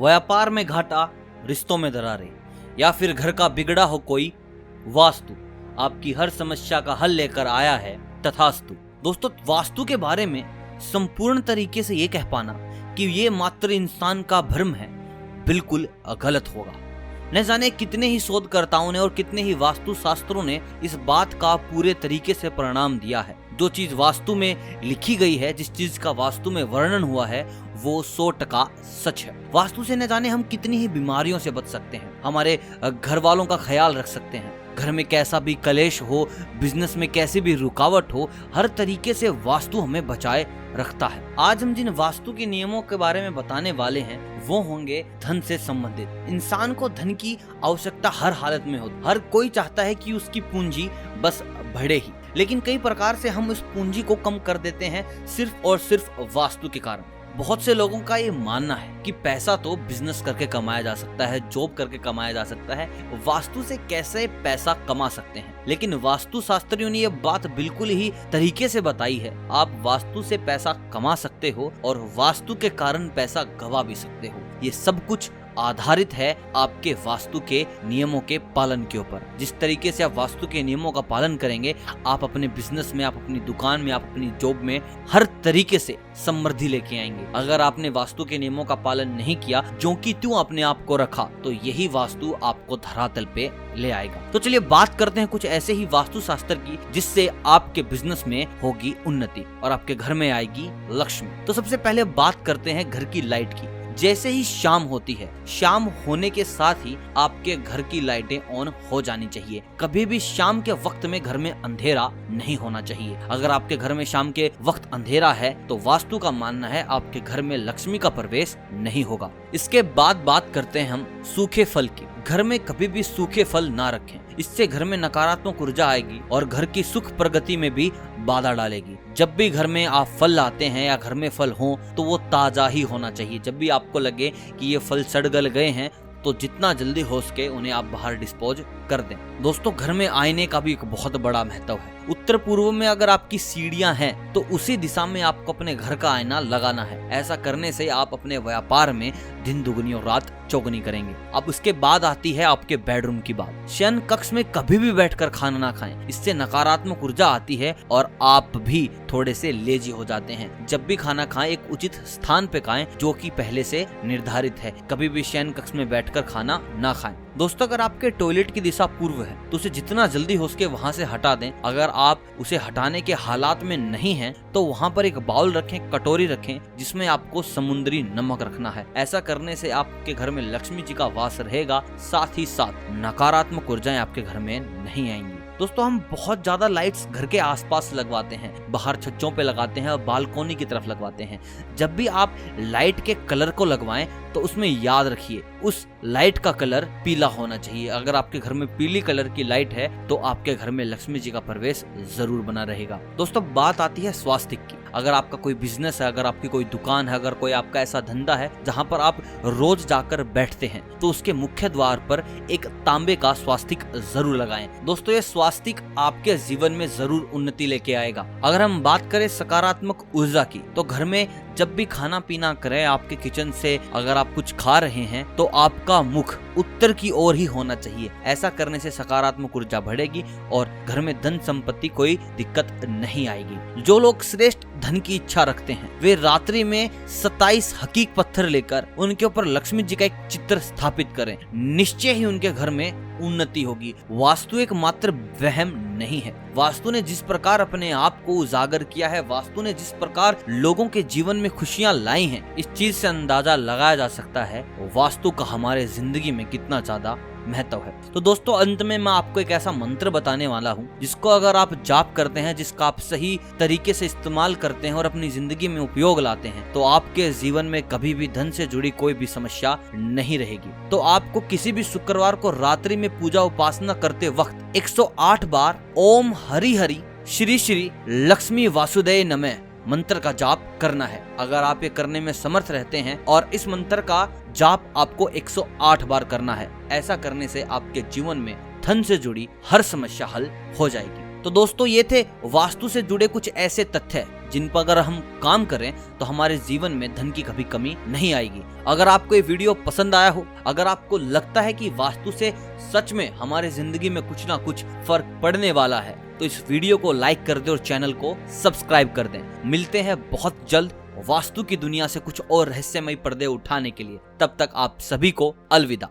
व्यापार में घाटा, रिश्तों में दरारें, या फिर घर का बिगड़ा हो कोई, वास्तु आपकी हर समस्या का हल लेकर आया है, तथास्तु। दोस्तों, वास्तु के बारे में संपूर्ण तरीके से ये कह पाना कि ये मात्र इंसान का भ्रम है, बिल्कुल गलत होगा। न जाने कितने ही शोधकर्ताओं ने और कितने ही वास्तु शास्त्रों ने इस बात का पूरे तरीके से परिणाम दिया है। जो चीज वास्तु में लिखी गई है, जिस चीज का वास्तु में वर्णन हुआ है, वो 100% सच है। वास्तु से न जाने हम कितनी ही बीमारियों से बच सकते हैं, हमारे घर वालों का ख्याल रख सकते हैं। घर में कैसा भी कलेश हो, बिजनेस में कैसी भी रुकावट हो, हर तरीके से वास्तु हमें बचाए रखता है। आज हम जिन वास्तु के नियमों के बारे में बताने वाले हैं वो होंगे धन से संबंधित। इंसान को धन की आवश्यकता हर हालत में हो, हर कोई चाहता है कि उसकी पूंजी बस बढ़े ही, लेकिन कई प्रकार से हम इस पूंजी को कम कर देते हैं सिर्फ और सिर्फ वास्तु के कारण। बहुत से लोगों का ये मानना है कि पैसा तो बिजनेस करके कमाया जा सकता है, जॉब करके कमाया जा सकता है, वास्तु से कैसे पैसा कमा सकते हैं। लेकिन वास्तु शास्त्रियों ने ये बात बिल्कुल ही तरीके से बताई है। आप वास्तु से पैसा कमा सकते हो और वास्तु के कारण पैसा गवा भी सकते हो। ये सब कुछ आधारित है आपके वास्तु के नियमों के पालन के ऊपर। जिस तरीके से आप वास्तु के नियमों का पालन करेंगे, आप अपने बिजनेस में, आप अपनी दुकान में, आप अपनी जॉब में हर तरीके से समृद्धि लेके आएंगे। अगर आपने वास्तु के नियमों का पालन नहीं किया, जो कि त्यों अपने आप को रखा, तो यही वास्तु आपको धरातल पे ले आएगा। तो चलिए बात करते हैं कुछ ऐसे ही वास्तु शास्त्र की जिससे आपके बिजनेस में होगी उन्नति और आपके घर में आएगी लक्ष्मी। तो सबसे पहले बात करते हैं घर की लाइट की। जैसे ही शाम होती है, शाम होने के साथ ही आपके घर की लाइटें ऑन हो जानी चाहिए। कभी भी शाम के वक्त में घर में अंधेरा नहीं होना चाहिए। अगर आपके घर में शाम के वक्त अंधेरा है तो वास्तु का मानना है आपके घर में लक्ष्मी का प्रवेश नहीं होगा। इसके बाद बात करते हैं हम सूखे फल की। घर में कभी भी सूखे फल ना रखें, इससे घर में नकारात्मक ऊर्जा आएगी और घर की सुख प्रगति में भी बाधा डालेगी। जब भी घर में आप फल लाते हैं या घर में फल हो तो वो ताजा ही होना चाहिए। जब भी आपको लगे कि ये फल सड़ गल गए हैं तो जितना जल्दी हो सके उन्हें आप बाहर डिस्पोज कर दें। दोस्तों, घर में आईने का भी एक बहुत बड़ा महत्व है। उत्तर पूर्व में अगर आपकी सीढ़ियां हैं तो उसी दिशा में आपको अपने घर का आईना लगाना है। ऐसा करने से आप अपने व्यापार में दिन दुगनी और रात चौगुनी करेंगे। अब उसके बाद आती है आपके बेडरूम की बात। शयन कक्ष में कभी भी बैठकर खाना ना खाएं, इससे नकारात्मक ऊर्जा आती है और आप भी थोड़े से लेजी हो जाते हैं। जब भी खाना खाएं एक उचित स्थान पे खाएं जो कि पहले से निर्धारित है। कभी भी शयन कक्ष में बैठकर खाना ना खाएं। दोस्तों, अगर आपके टॉयलेट की दिशा पूर्व है तो उसे जितना जल्दी हो सके वहां से हटा दें। अगर आप उसे हटाने के हालात में नहीं हैं तो वहां पर एक बाउल रखें, कटोरी रखें जिसमें आपको समुद्री नमक रखना है। ऐसा करने से आपके घर में लक्ष्मी जी का वास रहेगा, साथ ही साथ नकारात्मक ऊर्जाएं आपके घर में नहीं आएंगी। दोस्तों, हम बहुत ज्यादा लाइट्स घर के आसपास लगवाते हैं, बाहर छज्जों पे लगाते हैं और बालकोनी की तरफ लगवाते हैं। जब भी आप लाइट के कलर को लगवाएं तो उसमें याद रखिए उस लाइट का कलर पीला होना चाहिए। अगर आपके घर में पीली कलर की लाइट है तो आपके घर में लक्ष्मी जी का प्रवेश जरूर बना रहेगा। दोस्तों, बात आती है स्वास्थ्य की। अगर आपका कोई बिजनेस है, अगर आपकी कोई दुकान है, अगर कोई आपका ऐसा धंधा है जहां पर आप रोज जाकर बैठते हैं तो उसके मुख्य द्वार पर एक तांबे का स्वास्तिक जरूर लगाएं। दोस्तों, ये स्वास्तिक आपके जीवन में जरूर उन्नति लेके आएगा। अगर हम बात करें सकारात्मक ऊर्जा की तो घर में जब भी खाना पीना करें, आपके किचन से अगर आप कुछ खा रहे हैं तो आपका मुख उत्तर की ओर ही होना चाहिए। ऐसा करने से सकारात्मक ऊर्जा बढ़ेगी और घर में धन संपत्ति कोई दिक्कत नहीं आएगी। जो लोग श्रेष्ठ धन की इच्छा रखते हैं वे रात्रि में 27 हकीक पत्थर लेकर उनके ऊपर लक्ष्मी जी का एक चित्र स्थापित करें। निश्चय ही उनके घर में उन्नति होगी। वास्तु एक मात्र वहम नहीं है। वास्तु ने जिस प्रकार अपने आप को उजागर किया है, वास्तु ने जिस प्रकार लोगों के जीवन में खुशियां लाई हैं, इस चीज से अंदाजा लगाया जा सकता है वास्तु का हमारे जिंदगी में कितना ज्यादा महत्व है। तो दोस्तों, अंत में मैं आपको एक ऐसा मंत्र बताने वाला हूँ जिसको अगर आप जाप करते हैं, जिसका आप सही तरीके से इस्तेमाल करते हैं और अपनी जिंदगी में उपयोग लाते हैं तो आपके जीवन में कभी भी धन से जुड़ी कोई भी समस्या नहीं रहेगी। तो आपको किसी भी शुक्रवार को रात्रि में पूजा उपासना करते वक्त 108 बार ओम हरि हरि श्री श्री लक्ष्मी वासुदेव नमः मंत्र का जाप करना है। अगर आप ये करने में समर्थ रहते हैं और इस मंत्र का जाप आपको 108 बार करना है, ऐसा करने से आपके जीवन में धन से जुड़ी हर समस्या हल हो जाएगी। तो दोस्तों ये थे वास्तु से जुड़े कुछ ऐसे तथ्य जिन पर अगर हम काम करें तो हमारे जीवन में धन की कभी कमी नहीं आएगी। अगर आपको ये वीडियो पसंद आया हो, अगर आपको लगता है कि वास्तु से सच में हमारे जिंदगी में कुछ ना कुछ फर्क पड़ने वाला है, तो इस वीडियो को लाइक कर दें और चैनल को सब्सक्राइब कर दें। मिलते हैं बहुत जल्द वास्तु की दुनिया से कुछ और रहस्यमय पर्दे उठाने के लिए। तब तक आप सभी को अलविदा।